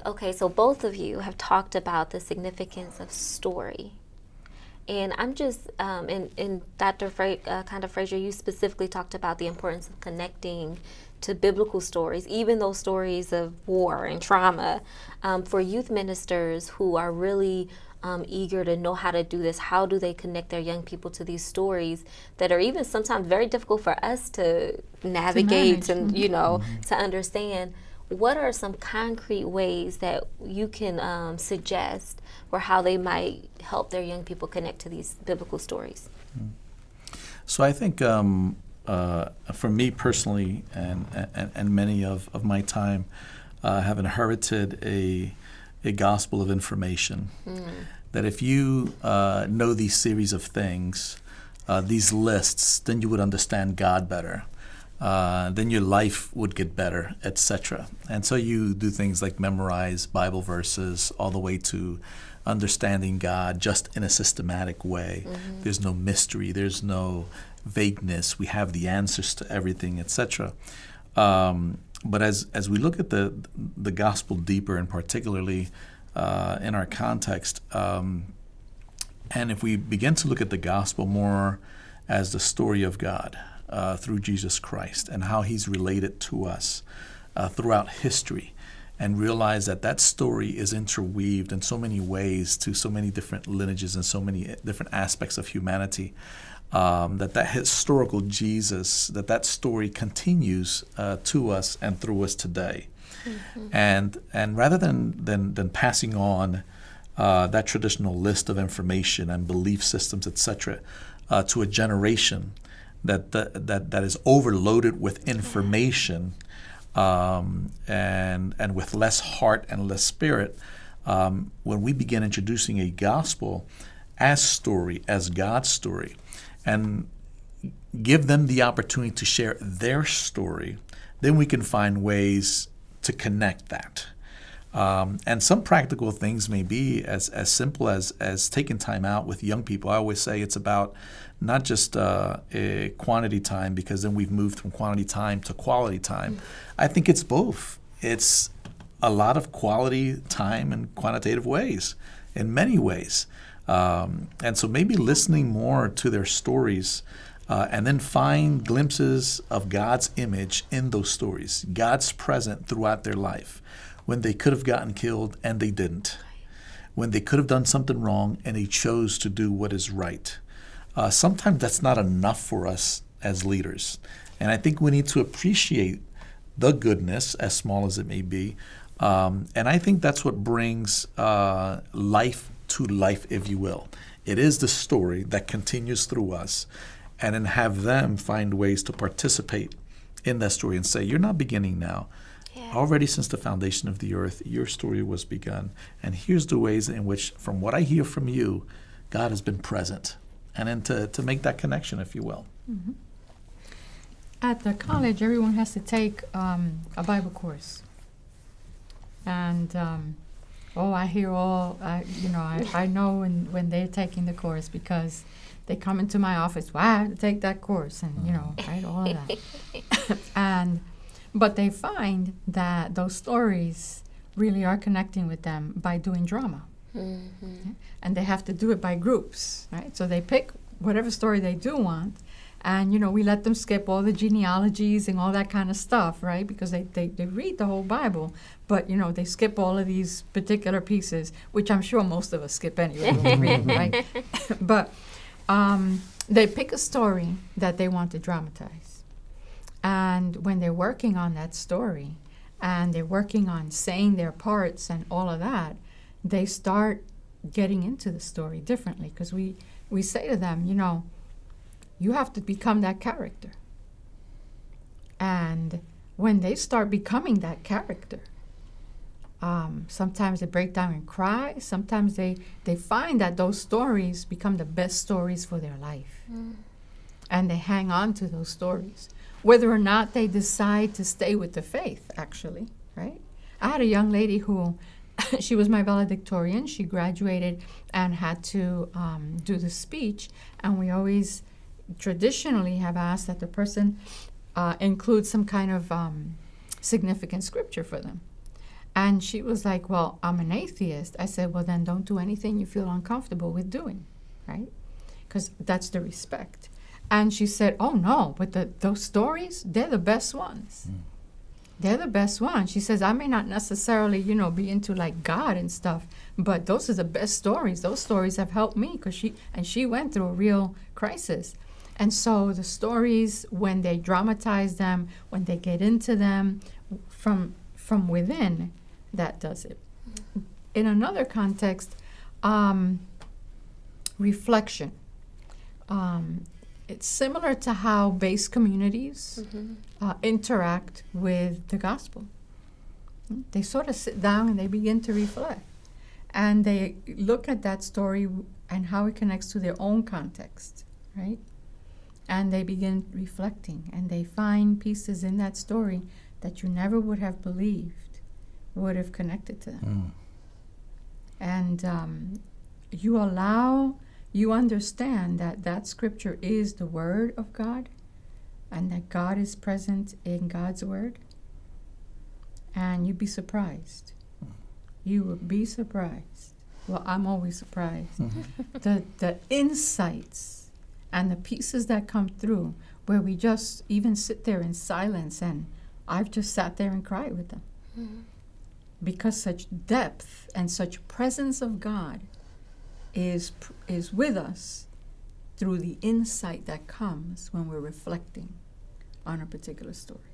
Okay, so both of you have talked about the significance of story. And I'm just, in Dr. Conde-Frazier, you specifically talked about the importance of connecting to biblical stories, even those stories of war and trauma. For youth ministers who are really eager to know how to do this, how do they connect their young people to these stories that are even sometimes very difficult for us to navigate and, to understand? What are some concrete ways that you can suggest for how they might help their young people connect to these biblical stories? So I think for me personally and many of my time have inherited a gospel of information. That if you know these series of things, these lists, then you would understand God better. Then your life would get better, etc. And so you do things like memorize Bible verses all the way to understanding God just in a systematic way. Mm-hmm. There's no mystery. There's no vagueness. We have the answers to everything, etc. But as we look at the gospel deeper, and particularly in our context, and if we begin to look at the gospel more as the story of God, through Jesus Christ and how he's related to us throughout history, and realize that story is interweaved in so many ways to so many different lineages and so many different aspects of humanity, that historical Jesus, that story continues to us and through us today. Mm-hmm. And rather than passing on that traditional list of information and belief systems, etc., to a generation that is overloaded with information, and with less heart and less spirit, when we begin introducing a gospel as story, as God's story, and give them the opportunity to share their story, then we can find ways to connect that. And some practical things may be as simple as taking time out with young people. I always say it's about not just a quantity time, because then we've moved from quantity time to quality time. Mm-hmm. I think it's both. It's a lot of quality time in quantitative ways, in many ways. And so maybe listening more to their stories, and then find glimpses of God's image in those stories, God's present throughout their life, when they could have gotten killed and they didn't, when they could have done something wrong and they chose to do what is right. Sometimes that's not enough for us as leaders. And I think we need to appreciate the goodness, as small as it may be. And I think that's what brings life to life, if you will. It is the story that continues through us, and then have them find ways to participate in that story and say, you're not beginning now. Yeah. Already since the foundation of the earth, your story was begun. And here's the ways in which, from what I hear from you, God has been present. And then to make that connection, if you will. Mm-hmm. At the college, everyone has to take a Bible course. And, I know when they're taking the course, because they come into my office, well, I have to take that course, and, right, all of that. But they find that those stories really are connecting with them by doing drama. Mm-hmm. And they have to do it by groups, right? So they pick whatever story they do want, and, we let them skip all the genealogies and all that kind of stuff, right? Because they read the whole Bible, but, they skip all of these particular pieces, which I'm sure most of us skip anyway when we read, right? But they pick a story that they want to dramatize. And when they're working on that story, and they're working on saying their parts and all of that, they start getting into the story differently, because we say to them, you have to become that character. And when they start becoming that character, sometimes they break down and cry. Sometimes they find that those stories become the best stories for their life. Mm. And they hang on to those stories, whether or not they decide to stay with the faith, actually, right? I had a young lady who, she was my valedictorian. She graduated and had to do the speech. And we always traditionally have asked that the person include some kind of significant scripture for them. And she was like, well, I'm an atheist. I said, well, then don't do anything you feel uncomfortable with doing, right? Because that's the respect. And she said, oh, no, but those stories, they're the best ones. They're the best ones. She says, I may not necessarily, be into like God and stuff, but those are the best stories. Those stories have helped me because she went through a real crisis. And so the stories, when they dramatize them, when they get into them from within, that does it. In another context, reflection. It's similar to how base communities interact with the gospel. They sort of sit down and they begin to reflect. And they look at that story and how it connects to their own context, right? And they begin reflecting, and they find pieces in that story that you never would have believed would have connected to them. And you understand that scripture is the word of God, and that God is present in God's word, and you'd be surprised. You would be surprised. Well, I'm always surprised. The insights and the pieces that come through, where we just even sit there in silence, and I've just sat there and cried with them. Because such depth and such presence of God is with us through the insight that comes when we're reflecting on a particular story.